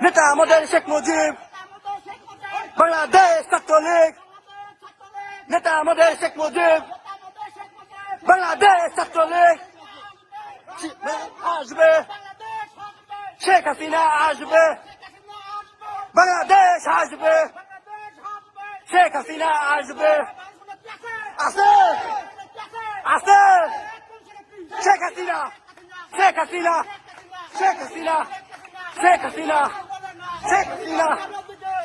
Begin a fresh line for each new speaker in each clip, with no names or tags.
নেতা আমাদের শেখ মুজিব, বাংলাদেশ ছাত্রলীগ। নেতা আমাদের শেখ মুজিব, বাংলাদেশ ছাত্রলীগ। আসবে শেখ হাসিনা, আসবে বাংলাদেশ, আসবে শেখ হাসিনা, আসবে। আছে আছে শেখ হাসিনা, শেখ হাসিনা, শেখ হাসিনা, শেখ হাসিনা, শেখ হাসিনা,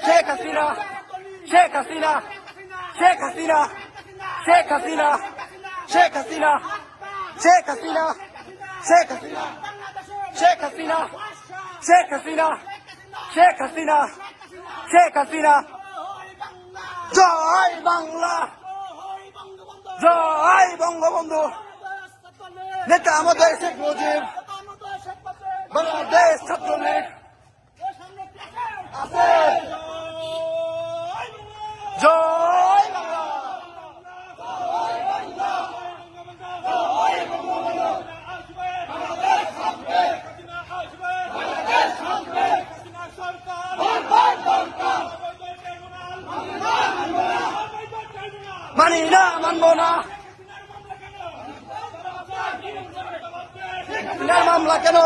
শেখ হাসিনা, শেখ হাসিনা, শেখ হাসিনা, শেখ হাসিনা, শেখ হাসিনা, শেখ হাসিনা, শেখ হাসিনা, শেখ হাসিনা, শেখ হাসিনা, শেখ হাসিনা, শেখ হাসিনা। জয় বাংলা, জয় বঙ্গবন্ধু। নেতা আমাদের শেখ মুজিব, বাংলাদেশ ছাত্রলীগ। আছে জয় বাংলা, মানি না, মানব না। মামলা কেন?